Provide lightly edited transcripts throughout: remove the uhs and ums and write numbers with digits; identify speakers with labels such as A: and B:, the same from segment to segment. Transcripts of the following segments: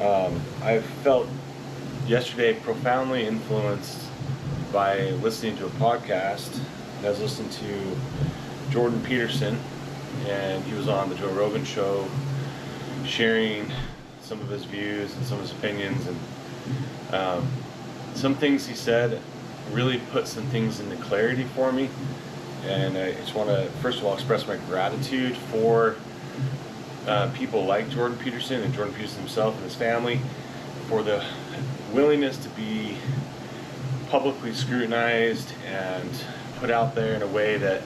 A: I felt yesterday profoundly influenced by listening to a podcast. I was listening to Jordan Peterson, and he was on the Joe Rogan show sharing some of his views and some of his opinions, and some things he said really put some things into clarity for me. And I just want to first of all express my gratitude for people like Jordan Peterson and Jordan Peterson himself and his family for the willingness to be publicly scrutinized and put out there in a way that,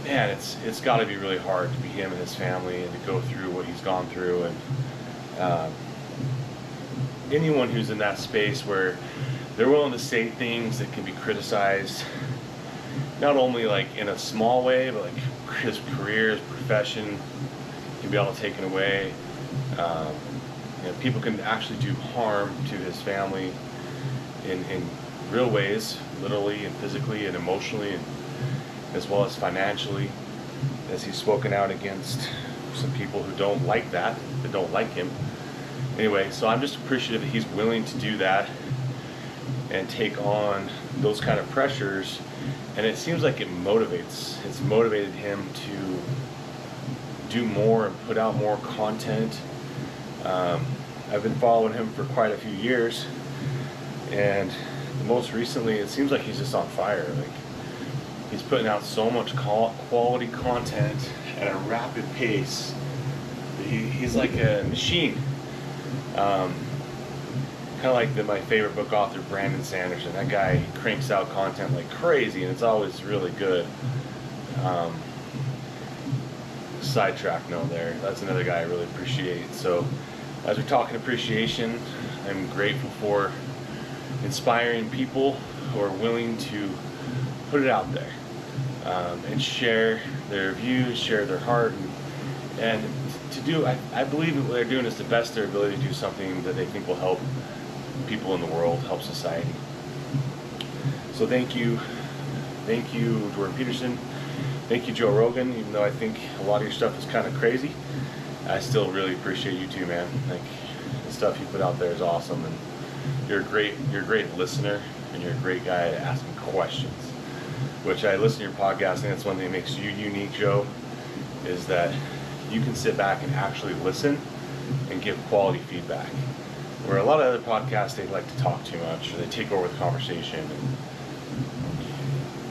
A: man, it's got to be really hard to be him and his family and to go through what he's gone through. And anyone who's in that space where they're willing to say things that can be criticized, not only like in a small way, but like his career, his profession can be all taken away. People can actually do harm to his family in real ways, literally and physically and emotionally, and as well as financially, as he's spoken out against some people who don't like that don't like him. Anyway, so I'm just appreciative that he's willing to do that and take on those kind of pressures, and it seems like it's motivated him to do more and put out more content. I've been following him for quite a few years, and most recently it seems like he's just on fire. Like, he's putting out so much quality content at a rapid pace. He's like a machine. Kind of like my favorite book author, Brandon Sanderson. That guy cranks out content like crazy, and it's always really good. Sidetrack note there. That's another guy I really appreciate. So as we're talking appreciation, I'm grateful for inspiring people who are willing to put it out there and share their views, share their heart, and to do, I believe what they're doing is to best their ability to do something that they think will help people in the world, help society. So thank you, Jordan Peterson. Thank you, Joe Rogan. Even though I think a lot of your stuff is kind of crazy, I still really appreciate you too, man. Like, the stuff you put out there is awesome, and you're a great listener, and you're a great guy at asking questions. Which I listen to your podcast, and that's one thing that makes you unique, Joe, is that you can sit back and actually listen and give quality feedback. Where a lot of other podcasts, they like to talk too much, or they take over the conversation. And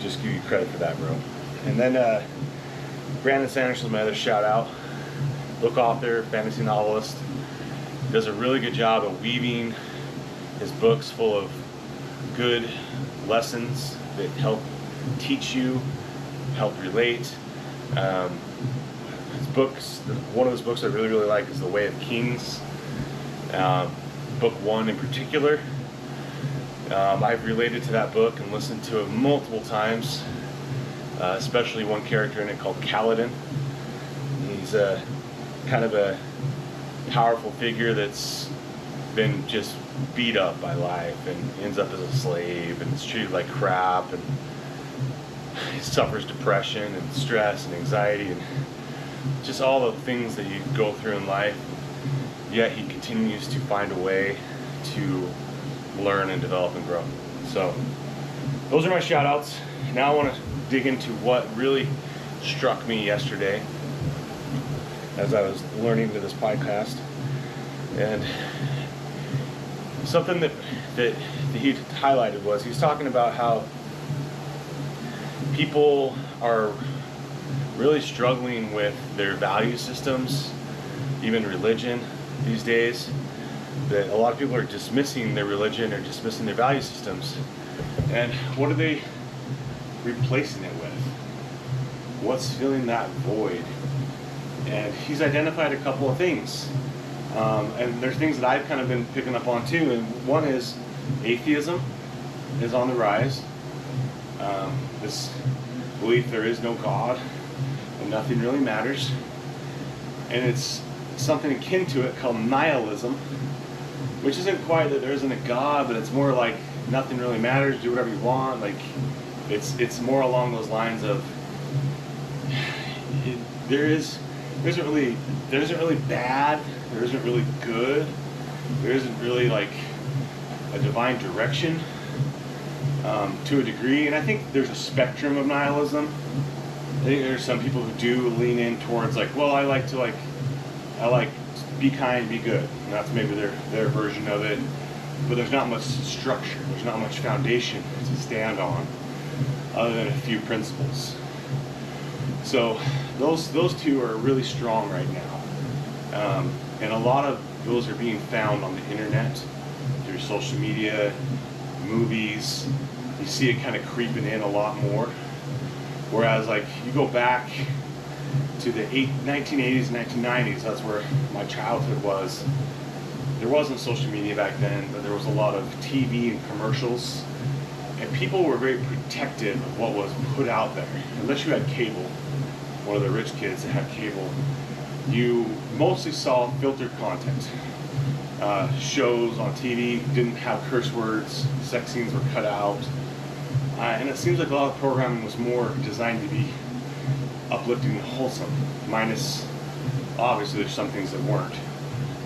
A: just give you credit for that, bro. And then Brandon Sanderson is my other shout out. Book author, fantasy novelist. Does a really good job of weaving his books full of good lessons that help teach you, help relate. His books, one of his books I really like is The Way of Kings. Book 1 in particular. I've related to that book and listened to it multiple times. Especially one character in it called Kaladin. He's a kind of a powerful figure that's been just beat up by life and ends up as a slave and is treated like crap, and he suffers depression and stress and anxiety and just all the things that you go through in life. Yet he continues to find a way to learn and develop and grow. So those are my shout outs. Now I want to dig into what really struck me yesterday as I was learning to this podcast. And something that he highlighted was, he was talking about how people are really struggling with their value systems, even religion these days, that a lot of people are dismissing their religion or dismissing their value systems. And what are they replacing it with? What's filling that void? And he's identified a couple of things. And there's things that I've kind of been picking up on too. And one is atheism is on the rise. This belief there is no God and nothing really matters. And it's something akin to it called nihilism, which isn't quite that there isn't a God, but it's more like nothing really matters, do whatever you want. Like, it's more along those lines of there isn't really bad, there isn't really good. there isn't really like a divine direction to a degree. And I think there's a spectrum of nihilism. I think there's some people who do lean in towards like, well, I like be kind, be good. And that's maybe their version of it. But there's not much structure. There's not much foundation to stand on other than a few principles. So those two are really strong right now. And a lot of those are being found on the internet, through social media, movies. You see it kind of creeping in a lot more. Whereas like you go back to the 1980s, 1990s, that's where my childhood was. There wasn't social media back then, but there was a lot of TV and commercials. And people were very protective of what was put out there. Unless you had cable, one of the rich kids that had cable, you mostly saw filtered content. Shows on TV didn't have curse words, sex scenes were cut out. And it seems like a lot of programming was more designed to be uplifting and wholesome, minus, obviously there's some things that weren't.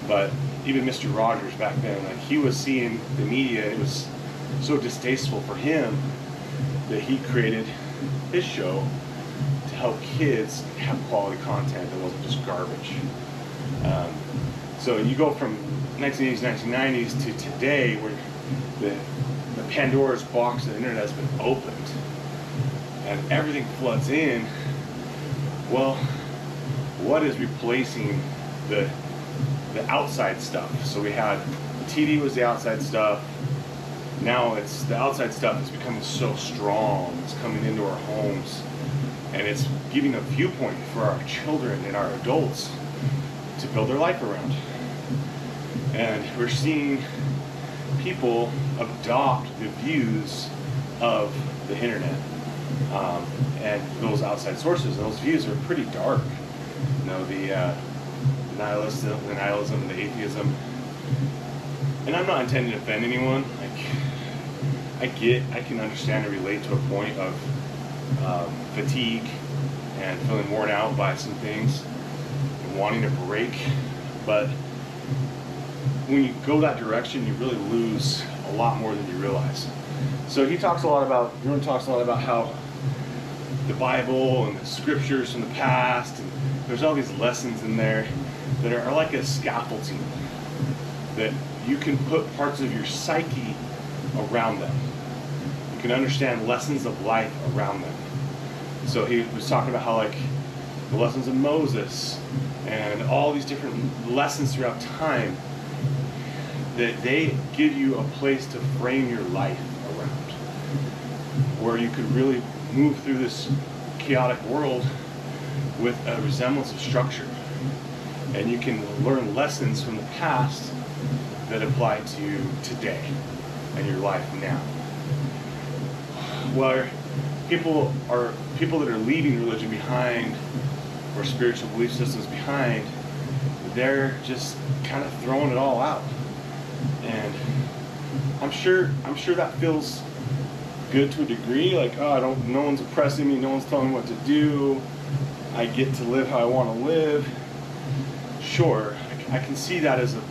A: But even Mr. Rogers back then, like he was seeing the media, it was so distasteful for him that he created his show to help kids have quality content that wasn't just garbage. So you go from 1980s, 1990s to today, where the Pandora's box of the internet has been opened and everything floods in. Well, what is replacing the outside stuff? So we had the TV was the outside stuff. Now it's the outside stuff is becoming so strong. It's coming into our homes, and it's giving a viewpoint for our children and our adults to build their life around. And we're seeing people adopt the views of the internet and those outside sources. And those views are pretty dark. You know, the nihilism, the atheism. And I'm not intending to offend anyone. Like, I can understand and relate to a point of fatigue and feeling worn out by some things and wanting a break. But when you go that direction, you really lose a lot more than you realize. So Jordan talks a lot about how the Bible and the scriptures from the past, and there's all these lessons in there that are like a scaffolding that you can put parts of your psyche around them. You can understand lessons of life around them. So he was talking about how like the lessons of Moses and all these different lessons throughout time, that they give you a place to frame your life around, where you could really move through this chaotic world with a resemblance of structure. And you can learn lessons from the past that apply to you today and your life now. Where people that are leaving religion behind, or spiritual belief systems behind, they're just kind of throwing it all out. And I'm sure that feels good to a degree. Like, oh, no one's oppressing me, no one's telling me what to do. I get to live how I want to live. Sure, I can see that as a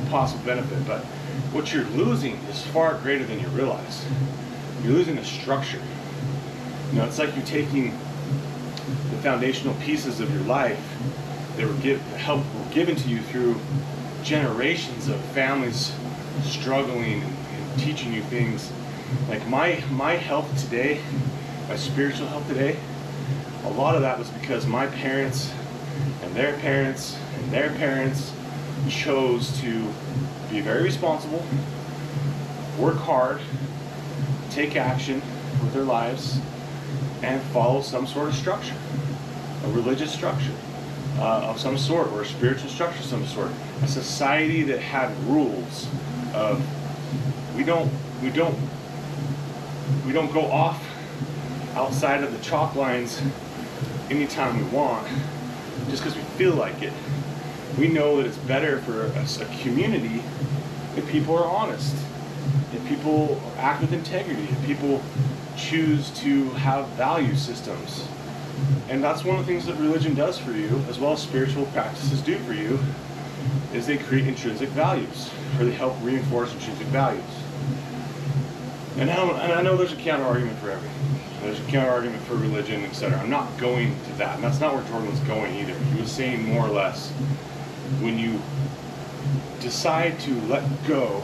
A: possible benefit, but what you're losing is far greater than you realize. You're losing a structure. You know, it's like you're taking the foundational pieces of your life that were given to you through generations of families struggling and teaching you things. Like my health today, my spiritual health today, a lot of that was because my parents and their parents and their parents chose to be very responsible, work hard, take action with their lives, and follow some sort of structure, a religious structure of some sort, or a spiritual structure of some sort. A society that had rules of we don't go off outside of the chalk lines anytime we want, just because we feel like it. We know that it's better for a community if people are honest, if people act with integrity, if people choose to have value systems. And that's one of the things that religion does for you, as well as spiritual practices do for you, is they create intrinsic values, or they help reinforce intrinsic values. And I know there's a counter argument for everything. There's a counter argument for religion, etc. I'm not going to that, and that's not where Jordan was going either. He was saying more or less, when you decide to let go,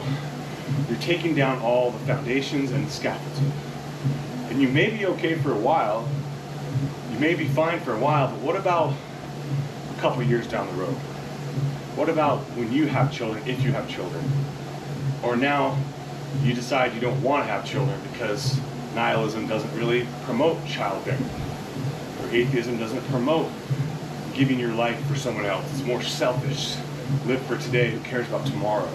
A: you're taking down all the foundations and the scaffolding. And you may be okay for a while, you may be fine for a while, but what about a couple of years down the road? What about when you have children, if you have children? Or now you decide you don't want to have children because nihilism doesn't really promote childbearing, or atheism doesn't promote giving your life for someone else. It's more selfish. Live for today, who cares about tomorrow?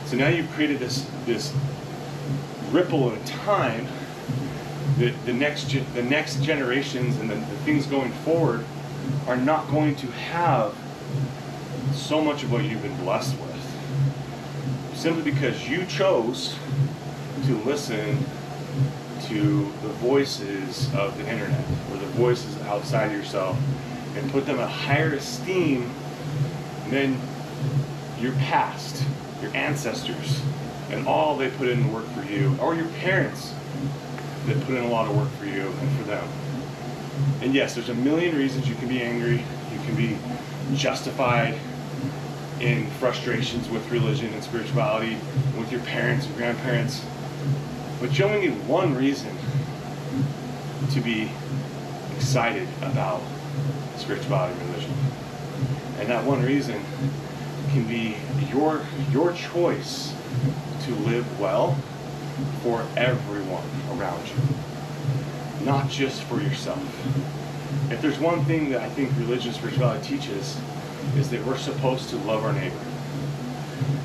A: So now you've created this ripple in time that the next generations and the things going forward are not going to have so much of what you've been blessed with, simply because you chose to listen to the voices of the internet, or the voices outside of yourself, and put them at higher esteem than your past, your ancestors, and all they put in work for you, or your parents that put in a lot of work for you and for them. And yes, there's a million reasons you can be angry, you can be justified in frustrations with religion and spirituality, with your parents and grandparents, but you only need one reason to be excited about spirituality and religion. And that one reason can be your choice to live well for everyone around you, not just for yourself. If there's one thing that I think religion and spirituality teaches, is that we're supposed to love our neighbor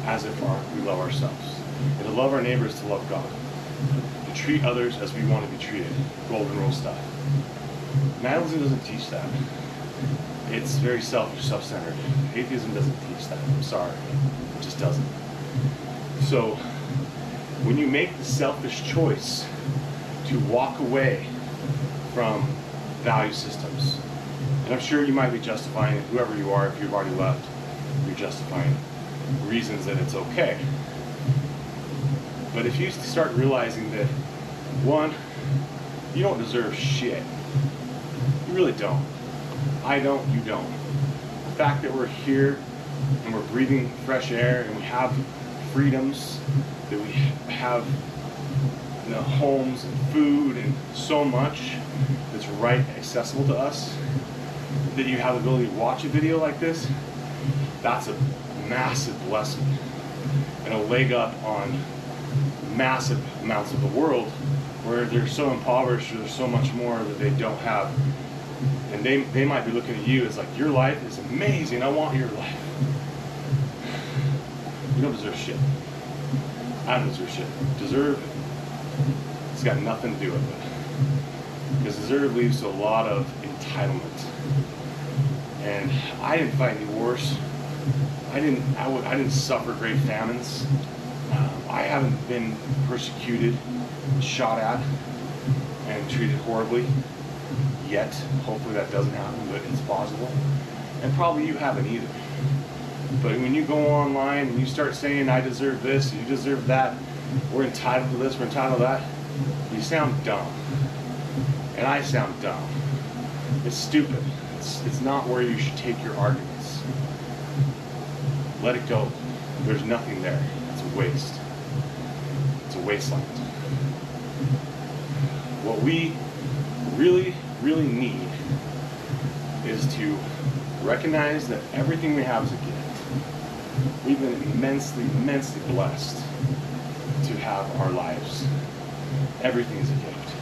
A: as if we love ourselves. And to love our neighbor is to love God. To treat others as we want to be treated. Golden rule stuff. Nihilism doesn't teach that. It's very selfish, self-centered. Atheism doesn't teach that. I'm sorry. It just doesn't. So, when you make the selfish choice to walk away from value systems, and I'm sure you might be justifying it, whoever you are, if you've already left, you're justifying reasons that it's okay. But if you start realizing that, one, you don't deserve shit. You really don't. I don't, you don't. The fact that we're here and we're breathing fresh air and we have freedoms, that we have homes and food and so much that's right accessible to us, that you have the ability to watch a video like this, that's a massive blessing and a leg up on massive amounts of the world where they're so impoverished, or there's so much more that they don't have, and they might be looking at you as like, your life is amazing, I want your life. You don't deserve shit. I don't deserve shit. Deserve, it's got nothing to do with it, because deserve leads to a lot of entitlement. And I didn't fight any wars. I didn't suffer great famines. I haven't been persecuted, shot at, and treated horribly yet. Hopefully that doesn't happen, but it's possible. And probably you haven't either. But when you go online and you start saying, I deserve this, you deserve that, we're entitled to this, we're entitled to that, you sound dumb. And I sound dumb. It's stupid. It's not where you should take your arguments. Let it go. There's nothing there. It's a waste. It's a wasteland. What we really, really need is to recognize that everything we have is a gift. We've been immensely, immensely blessed to have our lives. Everything is a gift.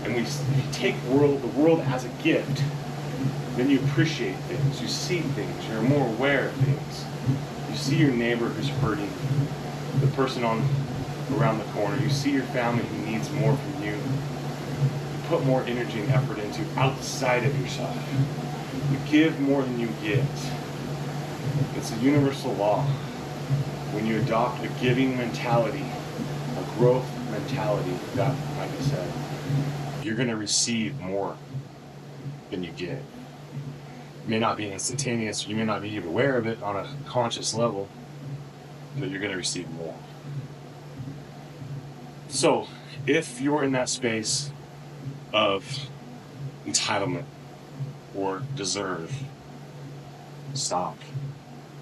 A: And if you take the world as a gift, then you appreciate things, you see things, you're more aware of things. You see your neighbor who's hurting, the person around the corner, you see your family who needs more from you. You put more energy and effort into outside of yourself. You give more than you get. It's a universal law. When you adopt a giving mentality, a growth mentality, that might be said, you're going to receive more than you give.
B: may not be instantaneous, you may not be even aware of it on a conscious level, but you're going to receive more. So, if you're in that space of entitlement or deserve, stop.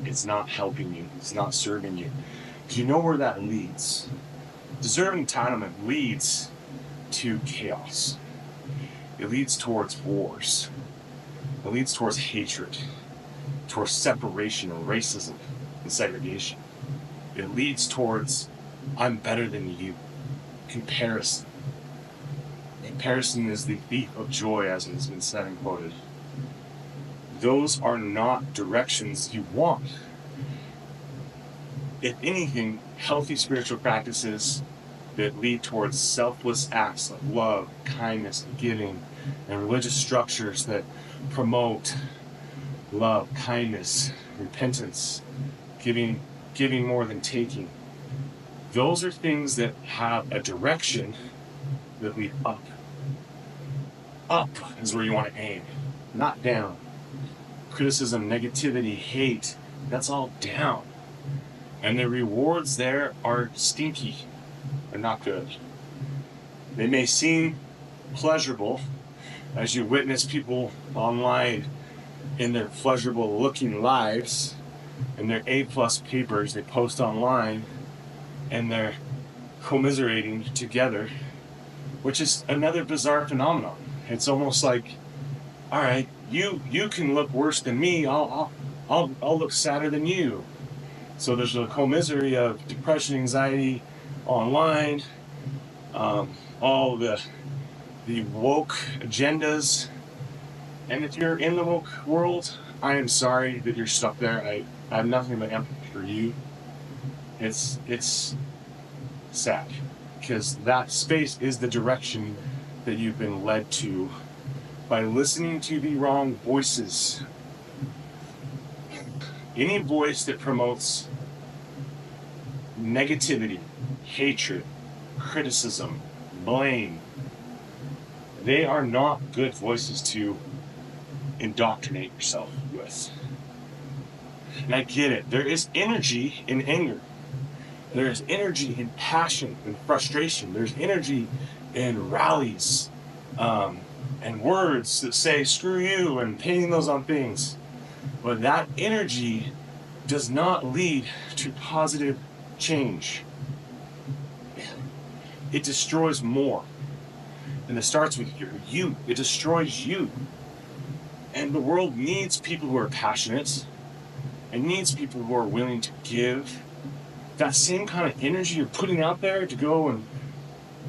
B: It's not helping you. It's not serving you. Do you know where that leads? Deserve and entitlement leads to chaos. It leads towards wars. It leads towards hatred, towards separation and racism and segregation. It leads towards, I'm better than you. Comparison. Comparison is the thief of joy, as it has been said and quoted. Those are not directions you want. If anything, healthy spiritual practices that lead towards selfless acts of love, kindness, giving, and religious structures that promote love, kindness, repentance, giving more than taking. Those are things that have a direction that lead up. Up is where you want to aim, not down. Criticism, negativity, hate, that's all down. And the rewards there are stinky. They're not good. They may seem pleasurable as you witness people online in their pleasurable looking lives and their A+ papers they post online, and they're commiserating together, which is another bizarre phenomenon. It's almost like, all right, you can look worse than me. I'll look sadder than you. So there's a commisery of depression, anxiety online, all the woke agendas. And if you're in the woke world, I am sorry that you're stuck there. I have nothing but empathy for you. It's sad, because that space is the direction that you've been led to by listening to the wrong voices. Any voice that promotes negativity, hatred, criticism, blame, they are not good voices to indoctrinate yourself with. And I get it. There is energy in anger. There is energy in passion and frustration. There's energy in rallies and words that say, screw you, and painting those on things. But that energy does not lead to positive change. It destroys more. And it starts with you. It destroys you. And the world needs people who are passionate. It needs people who are willing to give. That same kind of energy you're putting out there to go and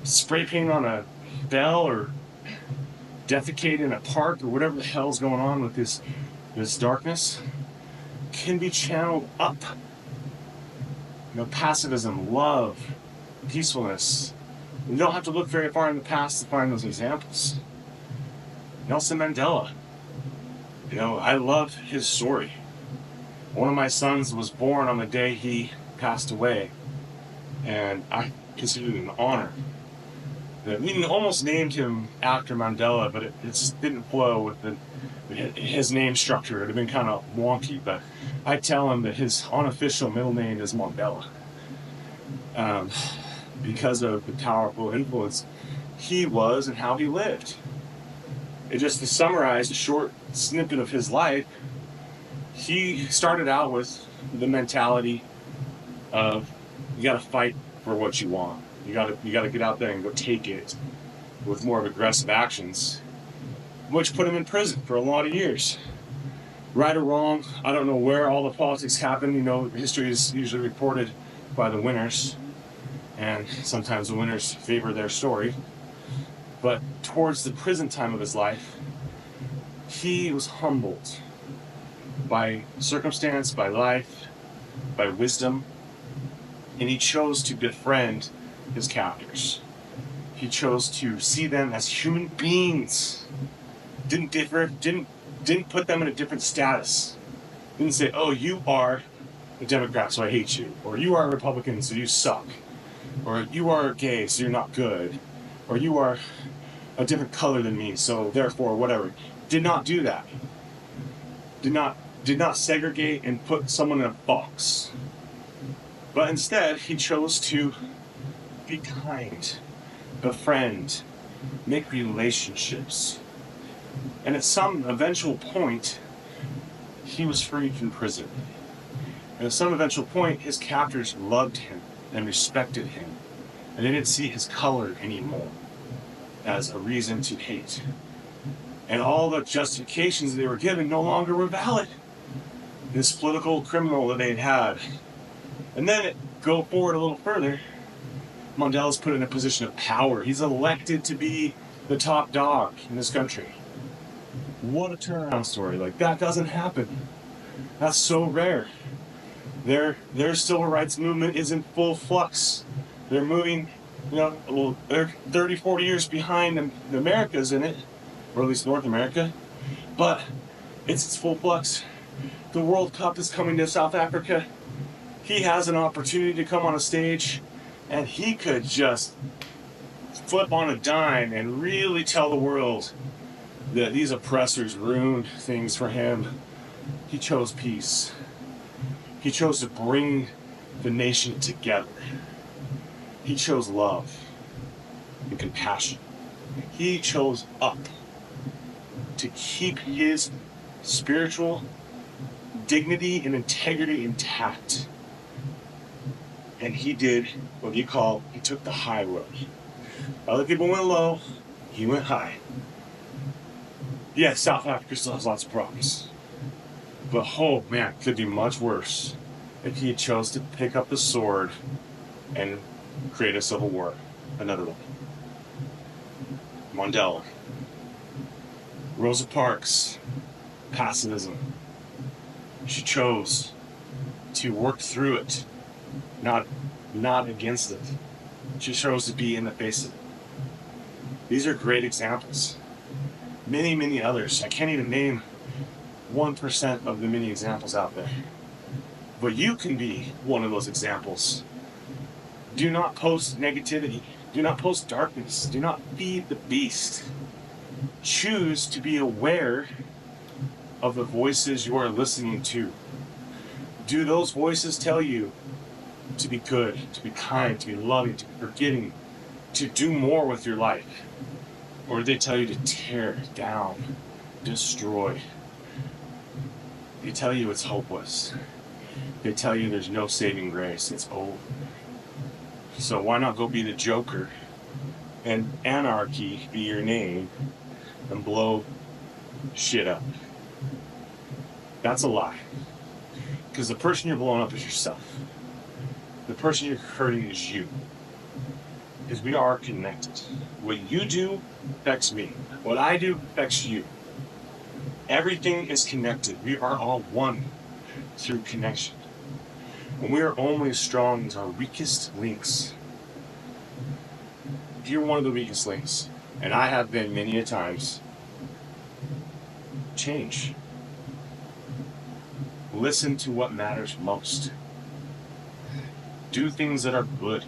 B: spray paint on a bell or defecate in a park or whatever the hell's going on with this darkness can be channeled up. Pacifism, love, peacefulness. You don't have to look very far in the past to find those examples. Nelson Mandela. I love his story. One of my sons was born on the day he passed away, and I considered it an honor. We almost named him after Mandela, but it just didn't flow with his name structure. It would have been kind of wonky, but I tell him that his unofficial middle name is Mandela, because of the powerful influence he was and how he lived. And just to summarize a short snippet of his life, he started out with the mentality of, you got to fight for what you want. You got to get out there and go take it, with more of aggressive actions, which put him in prison for a lot of years. Right or wrong, I don't know where all the politics happen. History is usually reported by the winners, and sometimes the winners favor their story. But towards the prison time of his life, he was humbled by circumstance, by life, by wisdom, and he chose to befriend his captors. He chose to see them as human beings. Didn't put them in a different status. Didn't say, oh, you are a Democrat, so I hate you. Or you are a Republican, so you suck. Or you are gay, so you're not good. Or you are a different color than me, so therefore whatever. Did not do that. did not segregate and put someone in a box. But instead, he chose to be kind, befriend, make relationships. And at some eventual point, he was freed from prison. And at some eventual point, his captors loved him and respected him. And they didn't see his color anymore as a reason to hate. And all the justifications they were given no longer were valid. This political criminal that they'd had. And then go forward a little further, Mandela's put in a position of power. He's elected to be the top dog in this country. What a turnaround story. Like, that doesn't happen. That's so rare. Their civil rights movement is in full flux. They're moving, they're 30, 40 years behind the Americas in it, or at least North America, but it's full flux. The World Cup is coming to South Africa. He has an opportunity to come on a stage, and he could just flip on a dime and really tell the world that these oppressors ruined things for him. He chose peace. He chose to bring the nation together. He chose love and compassion. He chose up to keep his spiritual dignity and integrity intact. And he did what he took the high road. Other people went low, he went high. Yes, South Africa still has lots of problems. But oh man, it could be much worse if he chose to pick up the sword and create a civil war. Another one. Mandela. Rosa Parks. Pacifism. She chose to work through it, not against it. She chose to be in the face of it. These are great examples. Many, many others. I can't even name 1% of the many examples out there. But you can be one of those examples. Do not post negativity. Do not post darkness. Do not feed the beast. Choose to be aware of the voices you are listening to. Do those voices tell you to be good, to be kind, to be loving, to be forgiving, to do more with your life? Or do they tell you to tear down, destroy? They tell you it's hopeless. They tell you there's no saving grace. It's over. So why not go be the Joker and anarchy be your name and blow shit up? That's a lie. Because the person you're blowing up is yourself. The person you're hurting is you. Because we are connected. What you do affects me. What I do affects you. Everything is connected. We are all one through connection. And we are only as strong as our weakest links. If you're one of the weakest links, and I have been many a times, change. Listen to what matters most. Do things that are good.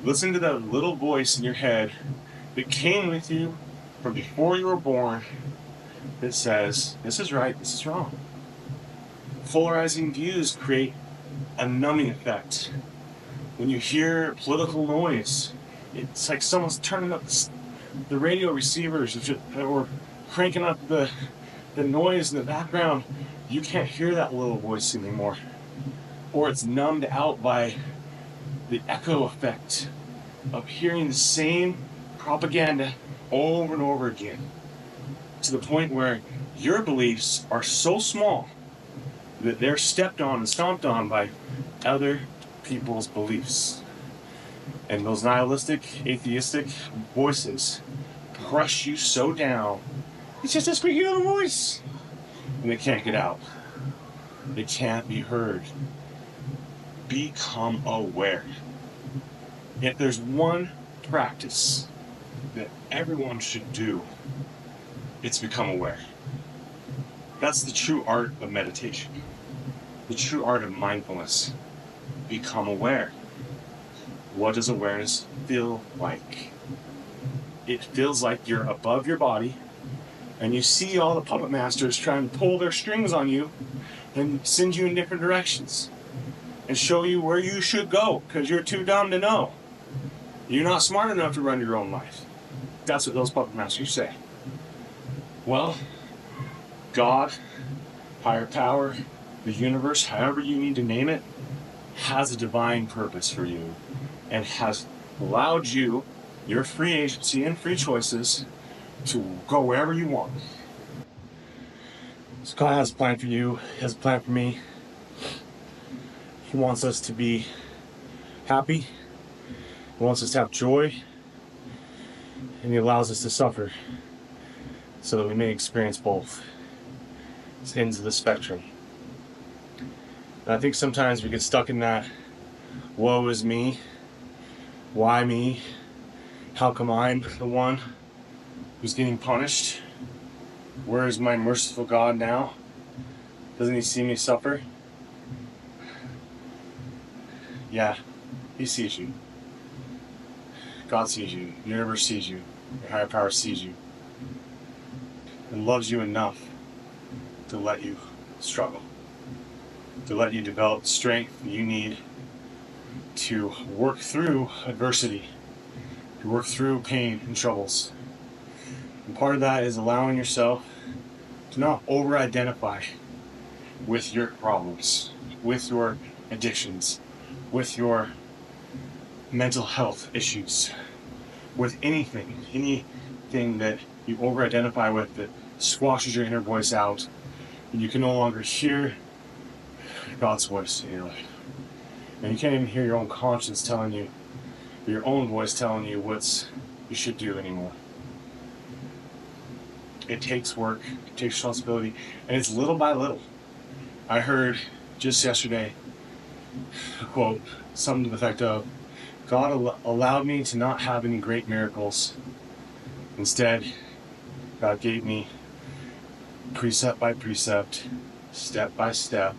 B: Listen to that little voice in your head that came with you from before you were born that says, this is right, this is wrong. Polarizing views create a numbing effect. When you hear political noise, it's like someone's turning up the radio receivers or cranking up the noise in the background. You can't hear that little voice anymore. Or it's numbed out by the echo effect of hearing the same propaganda over and over again, to the point where your beliefs are so small that they're stepped on and stomped on by other people's beliefs. And those nihilistic, atheistic voices crush you so down. It's just a squeaky little voice. And they can't get out. They can't be heard. Become aware. If there's one practice that everyone should do, it's become aware. That's the true art of meditation. The true art of mindfulness. Become aware. What does awareness feel like? It feels like you're above your body and you see all the puppet masters trying to pull their strings on you and send you in different directions and show you where you should go because you're too dumb to know. You're not smart enough to run your own life. That's what those puppet masters say. Well, God, higher power, the universe, however you need to name it, has a divine purpose for you and has allowed you your free agency and free choices to go wherever you want. So God has a plan for you, He has a plan for me. He wants us to be happy, He wants us to have joy, and He allows us to suffer so that we may experience both. It's ends of the spectrum. And I think sometimes we get stuck in that, woe is me, why me, how come I'm the one who's getting punished? Where is my merciful God now? Doesn't He see me suffer? Yeah, He sees you. God sees you. The universe sees you. Your higher power sees you. And loves you enough to let you struggle. To let you develop the strength you need to work through adversity. To work through pain and troubles. And part of that is allowing yourself to not over-identify with your problems, with your addictions, with your mental health issues, with anything that you over-identify with that squashes your inner voice out, and you can no longer hear God's voice in your life. And you can't even hear your own conscience telling you, your own voice telling you what you should do anymore. It takes work, it takes responsibility, and it's little by little. I heard just yesterday a quote, something to the effect of, God allowed me to not have any great miracles. Instead, God gave me precept by precept, step by step,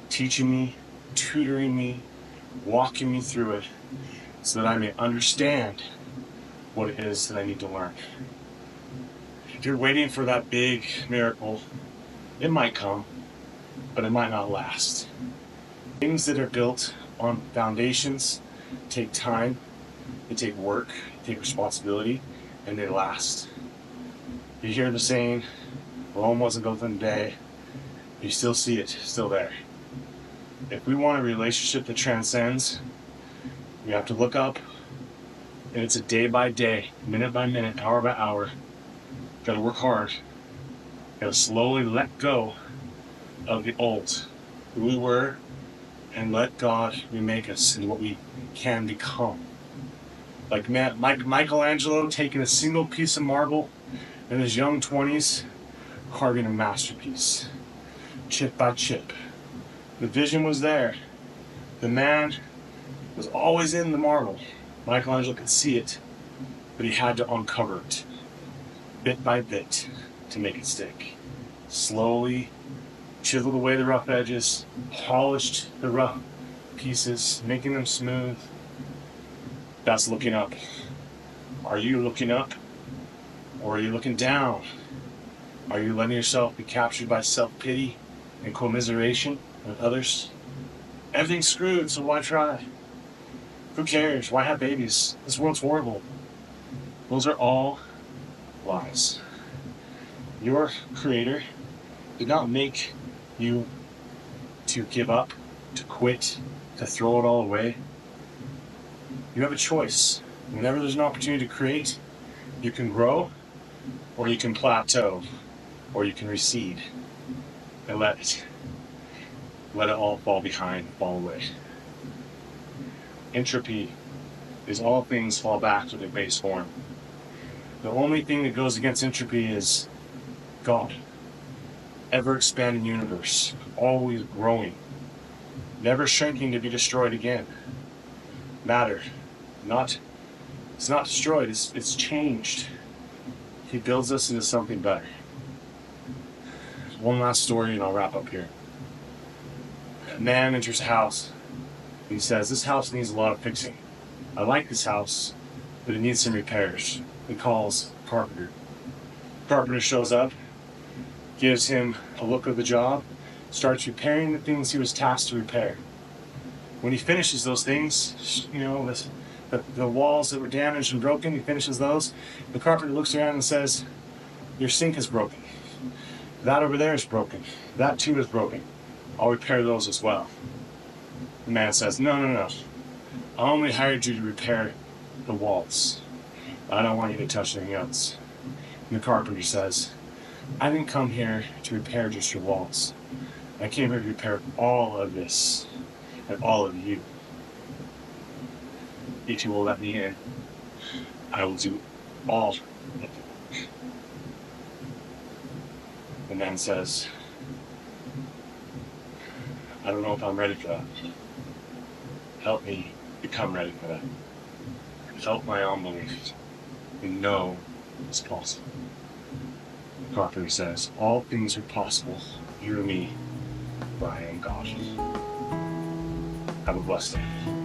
B: teaching me, tutoring me, walking me through it, so that I may understand what it is that I need to learn. If you're waiting for that big miracle, it might come, but it might not last. Things that are built on foundations take time, they take work, they take responsibility, and they last. You hear the saying, Rome wasn't built in a day. You still see it, still there. If we want a relationship that transcends, we have to look up, and it's a day by day, minute by minute, hour by hour. Gotta work hard. Gotta slowly let go of the old, who we were, and let God remake us into what we can become. Like Michelangelo taking a single piece of marble in his young 20s, carving a masterpiece, chip by chip. The vision was there. The man was always in the marble. Michelangelo could see it, but he had to uncover it, bit by bit, to make it stick. Slowly chiseled away the rough edges, polished the rough pieces, making them smooth. That's looking up. Are you looking up? Or are you looking down? Are you letting yourself be captured by self-pity and commiseration with others? Everything's screwed, so why try? Who cares? Why have babies? This world's horrible. Those are all lies. Your Creator did not make you to give up, to quit, to throw it all away. You have a choice. Whenever there's an opportunity to create, you can grow, or you can plateau, or you can recede, and let it all fall behind, fall away. Entropy is all things fall back to their base form. The only thing that goes against entropy is God. Ever-expanding universe, always growing, never shrinking to be destroyed again. Matter, it's not destroyed, it's changed. He builds us into something better. One last story and I'll wrap up here. A man enters a house. He says, this house needs a lot of fixing. I like this house, but it needs some repairs. He calls a carpenter. Carpenter shows up, gives him a look of the job, starts repairing the things he was tasked to repair. When he finishes those things, the walls that were damaged and broken, he finishes those. The carpenter looks around and says, "Your sink is broken. That over there is broken. That too is broken. I'll repair those as well." The man says, No. I only hired you to repair the walls. I don't want you to touch anything else." And the carpenter says, "I didn't come here to repair just your walls. I came here to repair all of this and all of you. If you will let me in, I will do all of it." The man says, "I don't know if I'm ready for that. Help me become ready for that. Help my unbelief and know it's possible." The carpenter says, "All things are possible through me, for I am God." Have a blessed day.